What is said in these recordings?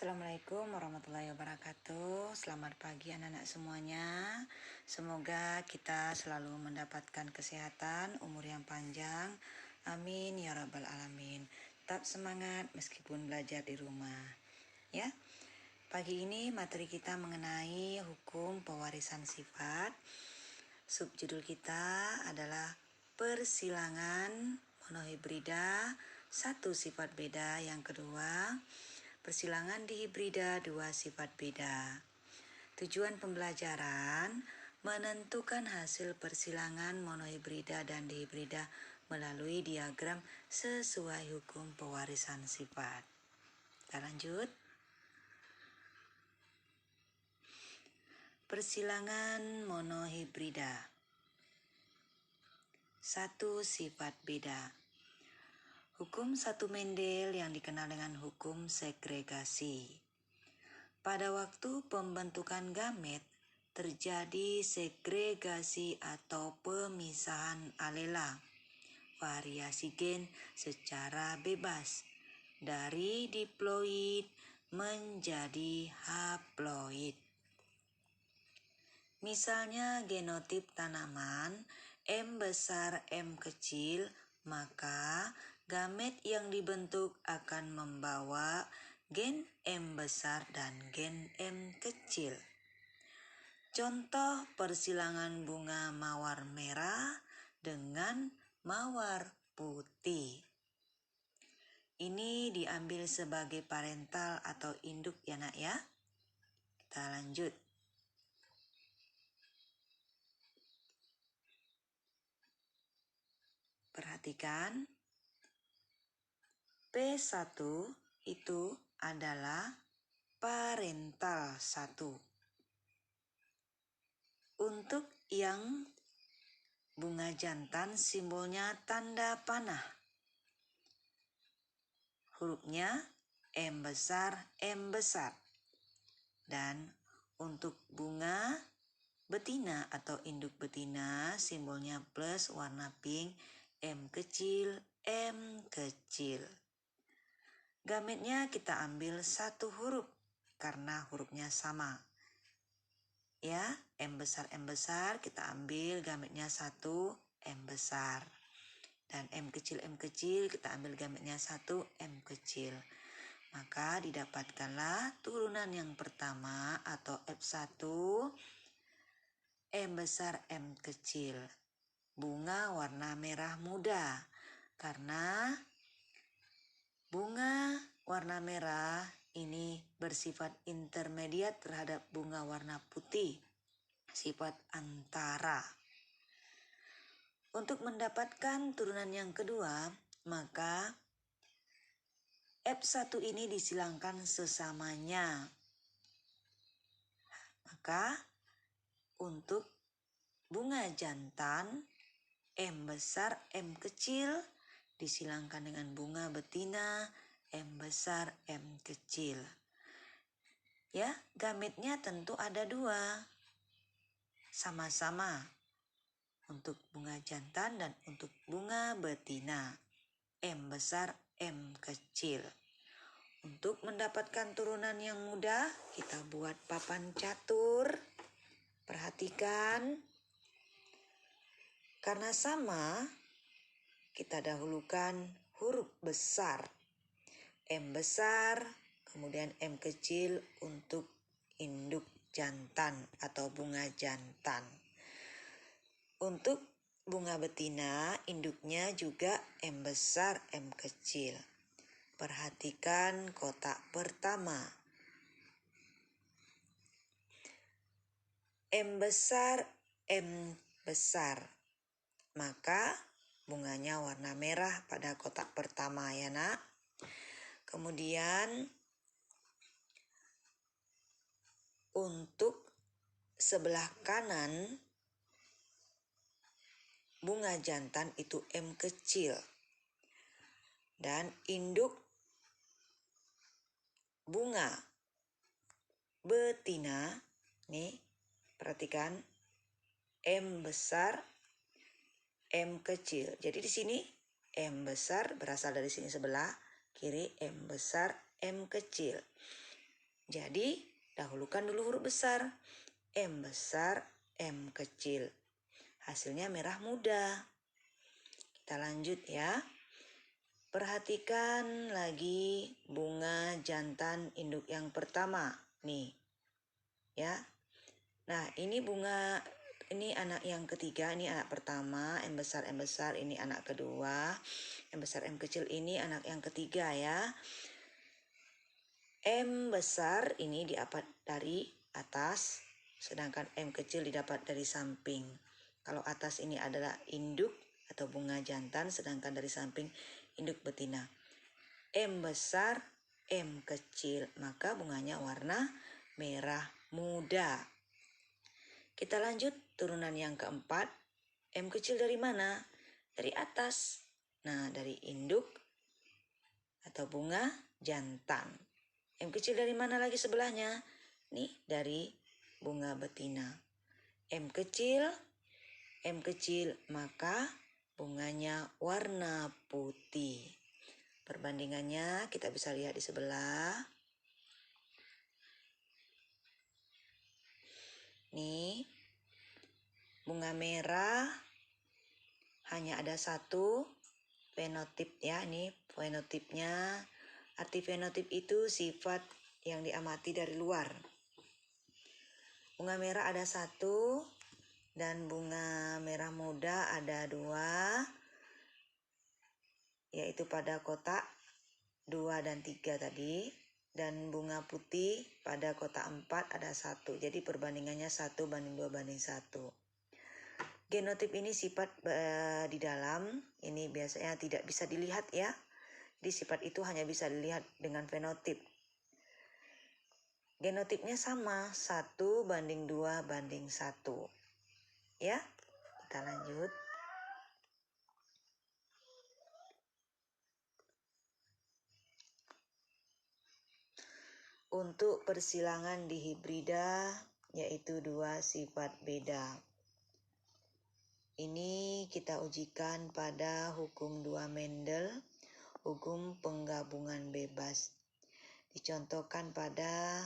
Assalamualaikum warahmatullahi wabarakatuh. Selamat pagi anak-anak semuanya. Semoga kita selalu mendapatkan kesehatan, umur yang panjang. Amin ya rabbal alamin. Tetap semangat meskipun belajar di rumah. Ya. Pagi ini materi kita mengenai hukum pewarisan sifat. Subjudul kita adalah persilangan monohibrida, satu sifat beda. Yang kedua, persilangan dihibrida, dua sifat beda. Tujuan pembelajaran menentukan hasil persilangan monohibrida dan dihibrida melalui diagram sesuai hukum pewarisan sifat. Kita lanjut. Persilangan monohibrida. Satu sifat beda. Hukum satu Mendel yang dikenal dengan hukum segregasi. Pada waktu pembentukan gamet, terjadi segregasi atau pemisahan alela, variasi gen secara bebas, dari diploid menjadi haploid. Misalnya genotip tanaman M besar M kecil, maka gamet yang dibentuk akan membawa gen M besar dan gen M kecil. Contoh persilangan bunga mawar merah dengan mawar putih. Ini diambil sebagai parental atau induk ya nak ya. Kita lanjut. Perhatikan, P1 itu adalah parental 1. Untuk yang bunga jantan simbolnya tanda panah. Hurufnya M besar, M besar. Dan untuk bunga betina atau induk betina simbolnya plus warna pink, M kecil, M kecil. Gametnya kita ambil satu huruf karena hurufnya sama. Ya, M besar kita ambil gametnya satu M besar. Dan M kecil kita ambil gametnya satu M kecil. Maka didapatkanlah turunan yang pertama atau F1 M besar M kecil. Bunga warna merah muda. Karena bunga warna merah ini bersifat intermediat terhadap bunga warna putih, sifat antara. Untuk mendapatkan turunan yang kedua, maka F1 ini disilangkan sesamanya. Maka untuk bunga jantan M besar M kecil disilangkan dengan bunga betina M besar M kecil. Ya, gametnya tentu ada dua. Sama-sama untuk bunga jantan dan untuk bunga betina. M besar M kecil. Untuk mendapatkan turunan yang mudah, kita buat papan catur. Perhatikan. Karena sama, kita dahulukan huruf besar. M besar, kemudian M kecil untuk induk jantan atau bunga jantan. Untuk bunga betina, induknya juga M besar M kecil. Perhatikan kotak pertama. M besar M besar. Maka bunganya warna merah pada kotak pertama ya nak. Kemudian untuk sebelah kanan bunga jantan itu M kecil. Dan induk bunga betina, nih perhatikan M besar M kecil. Jadi di sini M besar berasal dari sini sebelah kiri, M besar M kecil. Jadi, dahulukan dulu huruf besar. M besar, M kecil. Hasilnya merah muda. Kita lanjut ya. Perhatikan lagi bunga jantan induk yang pertama. Nih, ya. Nah, ini anak yang ketiga, ini anak pertama, M besar, ini anak kedua. M besar, M kecil ini anak yang ketiga ya. M besar ini didapat dari atas, sedangkan M kecil didapat dari samping. Kalau atas ini adalah induk atau bunga jantan, sedangkan dari samping induk betina. M besar, M kecil, maka bunganya warna merah muda. Kita lanjut turunan yang keempat. M kecil dari mana? Dari atas. Nah, dari induk atau bunga jantan. M kecil dari mana lagi sebelahnya? Nih, dari bunga betina. M kecil, maka bunganya warna putih. Perbandingannya kita bisa lihat di sebelah. Nih, bunga merah hanya ada satu fenotip ya. Ini fenotipnya. Arti fenotip itu sifat yang diamati dari luar. Bunga merah ada satu dan bunga merah muda ada dua, yaitu pada kotak 2 dan 3 tadi. Dan bunga putih pada kotak 4 ada 1. Jadi perbandingannya 1 banding 2 banding 1. Genotip ini sifat di dalam, ini biasanya tidak bisa dilihat ya. Jadi sifat itu hanya bisa dilihat dengan fenotip. Genotipnya sama, 1 banding 2 banding 1. Ya, kita lanjut. Untuk persilangan di hibrida, yaitu 2 sifat beda. Ini kita ujikan pada hukum 2 Mendel, hukum penggabungan bebas. Dicontohkan pada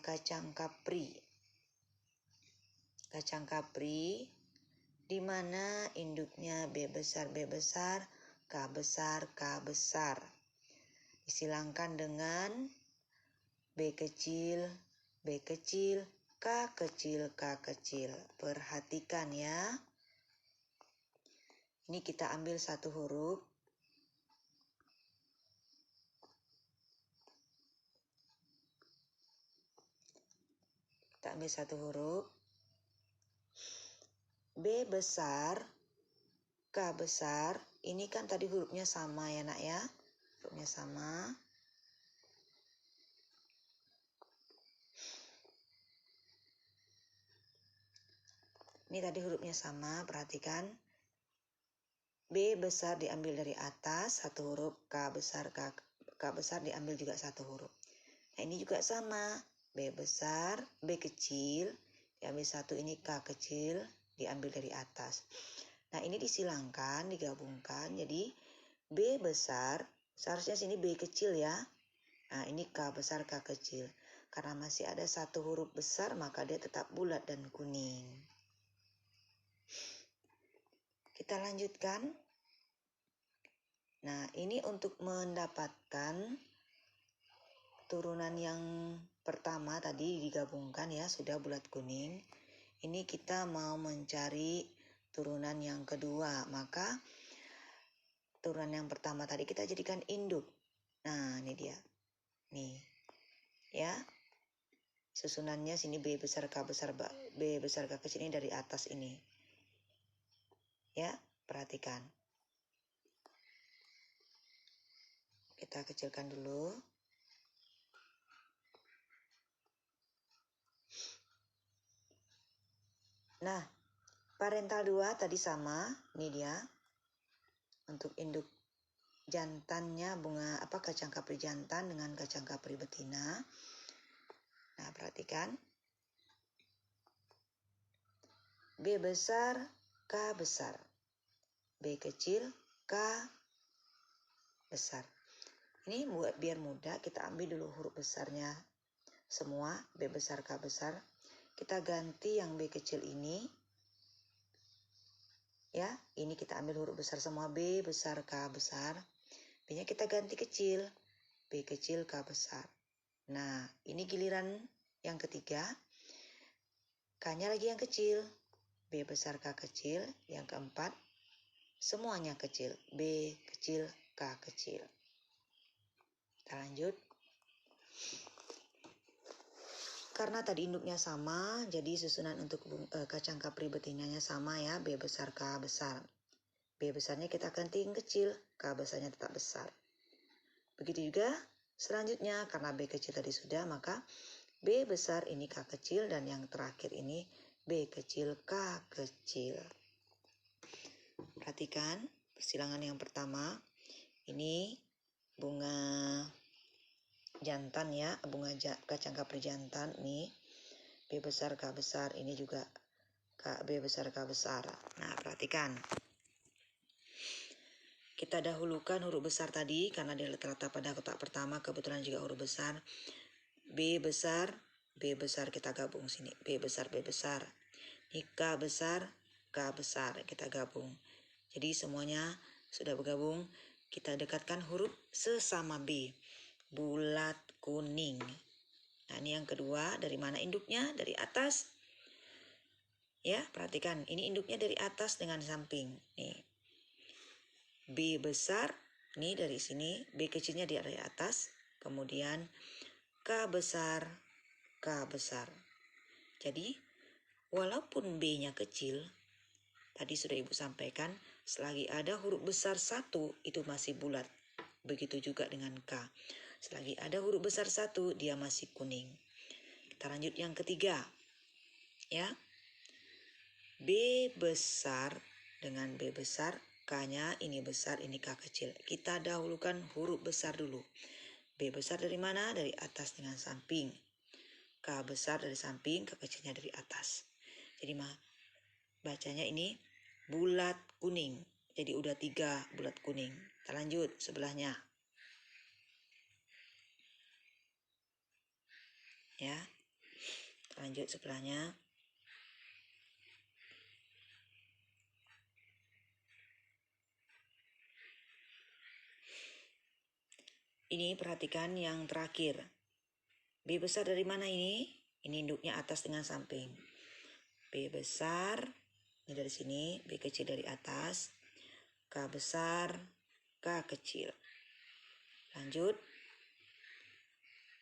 kacang kapri. Kacang kapri di mana induknya B besar, K besar, K besar. Disilangkan dengan B kecil, K kecil, K kecil. Perhatikan ya. Ini kita ambil satu huruf. Kita ambil satu huruf. B besar, K besar. Ini kan tadi hurufnya sama ya nak ya. Hurufnya sama. Ini tadi hurufnya sama, perhatikan. B besar diambil dari atas, satu huruf. K besar diambil juga satu huruf. Nah ini juga sama. B besar, B kecil, diambil satu, ini K kecil, diambil dari atas. Nah ini disilangkan, digabungkan, jadi B besar, seharusnya sini B kecil ya. Nah ini K besar, K kecil. Karena masih ada satu huruf besar, maka dia tetap bulat dan kuning. Kita lanjutkan. Nah, ini untuk mendapatkan turunan yang pertama tadi digabungkan ya, sudah bulat kuning. Ini kita mau mencari turunan yang kedua, maka turunan yang pertama tadi kita jadikan induk. Nah, ini dia. Nih. Ya. Susunannya sini B besar, K besar, B besar, K kecil ini dari atas ini. Ya, perhatikan. Kita kecilkan dulu. Nah, parental 2 tadi sama, ini dia. Untuk induk jantannya bunga kacang kapri jantan dengan kacang kapri betina. Nah, perhatikan. B besar, K besar. B kecil, K besar. Ini biar mudah, kita ambil dulu huruf besarnya semua, B besar, K besar. Kita ganti yang B kecil ini. Ya, ini kita ambil huruf besar semua, B besar, K besar. B-nya kita ganti kecil, B kecil, K besar. Nah, ini giliran yang ketiga. K-nya lagi yang kecil, B besar, K kecil. Yang keempat, semuanya kecil, B kecil, K kecil. Kita lanjut. Karena tadi induknya sama, jadi susunan untuk kacang kapri betinanya sama ya, B besar, K besar. B besarnya kita ganti yang kecil, K besarnya tetap besar. Begitu juga selanjutnya, karena B kecil tadi sudah, maka B besar ini K kecil, dan yang terakhir ini B kecil, K kecil. Perhatikan persilangan yang pertama, ini bunga jantan ya, bunga kacang kapri jantan nih, B besar, K besar, ini juga B besar, K besar. Nah, perhatikan. Kita dahulukan huruf besar tadi karena dia terletak pada kotak pertama, kebetulan juga huruf besar. B besar kita gabung sini. B besar, B besar. Ini K besar, K besar kita gabung. Jadi semuanya sudah bergabung. Kita dekatkan huruf sesama B. Bulat kuning. Nah, ini yang kedua. Dari mana induknya? Dari atas. Ya, perhatikan. Ini induknya dari atas dengan samping. Nih. B besar, ini dari sini, B kecilnya dari atas, kemudian K besar, K besar. Jadi, walaupun B-nya kecil, tadi sudah Ibu sampaikan, selagi ada huruf besar 1, itu masih bulat. Begitu juga dengan K. Selagi ada huruf besar 1, dia masih kuning. Kita lanjut yang ketiga. Ya. B besar dengan B besar, K-nya ini besar, ini K kecil. Kita dahulukan huruf besar dulu. B besar dari mana? Dari atas dengan samping. K besar dari samping, K kecilnya dari atas. Jadi bacanya ini bulat kuning. Jadi udah 3 bulat kuning. Kita lanjut sebelahnya. Ya. Kita lanjut sebelahnya. Ini perhatikan yang terakhir. B besar dari mana ini? Ini induknya atas dengan samping. B besar, ini dari sini, B kecil dari atas, K besar, K kecil. Lanjut.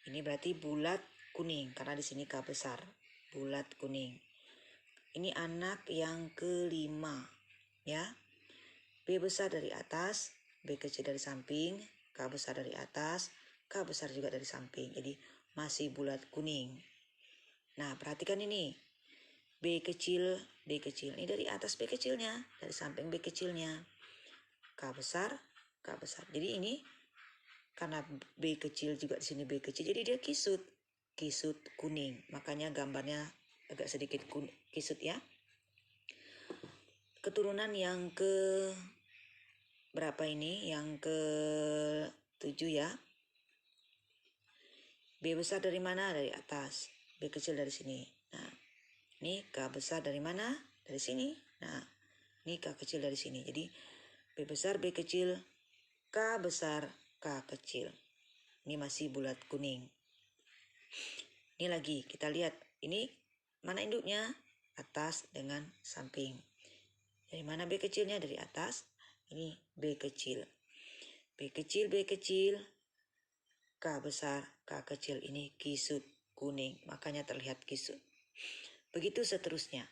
Ini berarti bulat kuning, karena di sini K besar, bulat kuning. Ini anak yang kelima, ya. B besar dari atas, B kecil dari samping, K besar dari atas, K besar juga dari samping. Jadi masih bulat kuning. Nah, perhatikan ini. B kecil, B kecil. Ini dari atas B kecilnya, dari samping B kecilnya. K besar, K besar. Jadi ini karena B kecil juga di sini B kecil, jadi dia kisut kuning. Makanya gambarnya agak sedikit kisut ya. Keturunan yang ke berapa ini? Yang ke 7 ya. B besar dari mana? Dari atas. B kecil dari sini. Nah, ini K besar dari mana? Dari sini. Nah, ini K kecil dari sini. Jadi B besar, B kecil, K besar, K kecil. Ini masih bulat kuning. Ini lagi kita lihat. Ini mana induknya? Atas dengan samping. Dari mana B kecilnya? Dari atas. Ini B kecil. B kecil, B kecil, K besar, K kecil. Ini kisut kuning. Makanya terlihat kisut. Begitu seterusnya.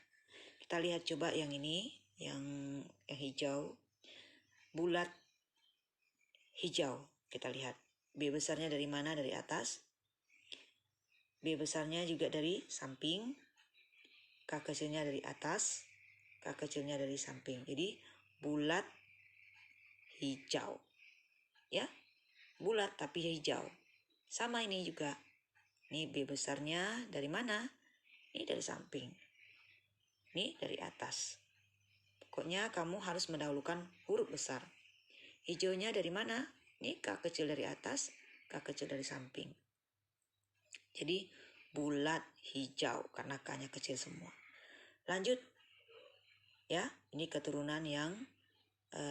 Kita lihat coba yang ini. Yang hijau. Bulat hijau. Kita lihat. B besarnya dari mana? Dari atas. B besarnya juga dari samping. K kecilnya dari atas. K kecilnya dari samping. Jadi bulat hijau. Ya. Bulat tapi hijau. Sama ini juga. Ini B besarnya dari mana? Ini dari samping. Ini dari atas. Pokoknya kamu harus mendahulukan huruf besar. Hijaunya dari mana? Ini K kecil dari atas, K kecil dari samping. Jadi bulat hijau karena K-nya kecil semua. Lanjut. Ya, ini keturunan yang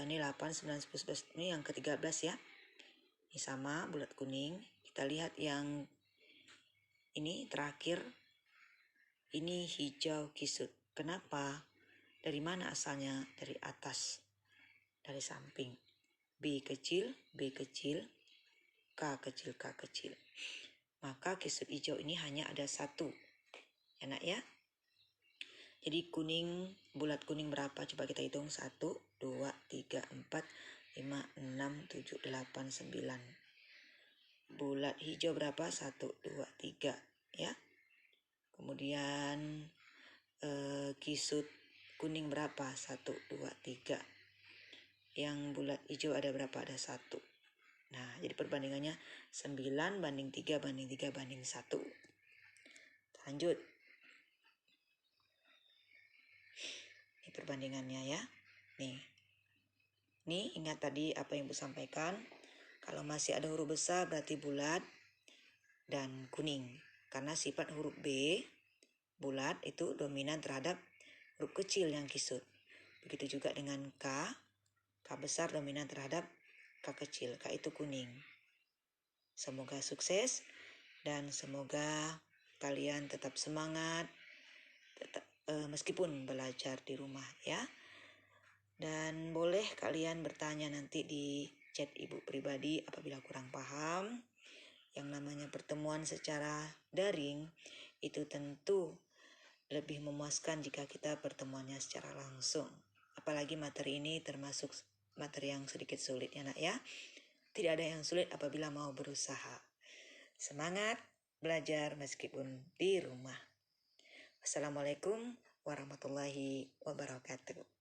ini 8, 9, 10, 11. Ini yang ke-13 ya. Ini sama bulat kuning. Kita lihat yang ini terakhir. Ini hijau kisut. Kenapa? Dari mana asalnya? Dari atas. Dari samping. B kecil, B kecil, K kecil, K kecil. Maka kisut hijau ini hanya ada satu. Enak ya? Jadi kuning, bulat kuning berapa? Coba kita hitung. 1, 2, 3, 4, 5, 6, 7, 8, 9. Bulat hijau berapa? 1, 2, 3. Ya. Kemudian kisut kuning berapa? 1, 2, 3. Yang bulat hijau ada berapa? Ada 1. Nah, jadi perbandingannya 9 banding 3 banding 3 banding 1. Lanjut. Ini perbandingannya ya. Nih. Nih, ingat tadi apa yang Ibu sampaikan. Kalau masih ada huruf besar berarti bulat dan kuning. Karena sifat huruf B, bulat itu dominan terhadap huruf kecil yang kisut. Begitu juga dengan K. K besar dominan terhadap K kecil. K itu kuning. Semoga sukses dan semoga kalian tetap semangat meskipun belajar di rumah ya. Dan boleh kalian bertanya nanti di chat Ibu pribadi apabila kurang paham. Yang namanya pertemuan secara daring itu tentu lebih memuaskan jika kita pertemuannya secara langsung. Apalagi materi ini termasuk materi yang sedikit sulit ya nak ya. Tidak ada yang sulit apabila mau berusaha. Semangat belajar meskipun di rumah. Wassalamualaikum warahmatullahi wabarakatuh.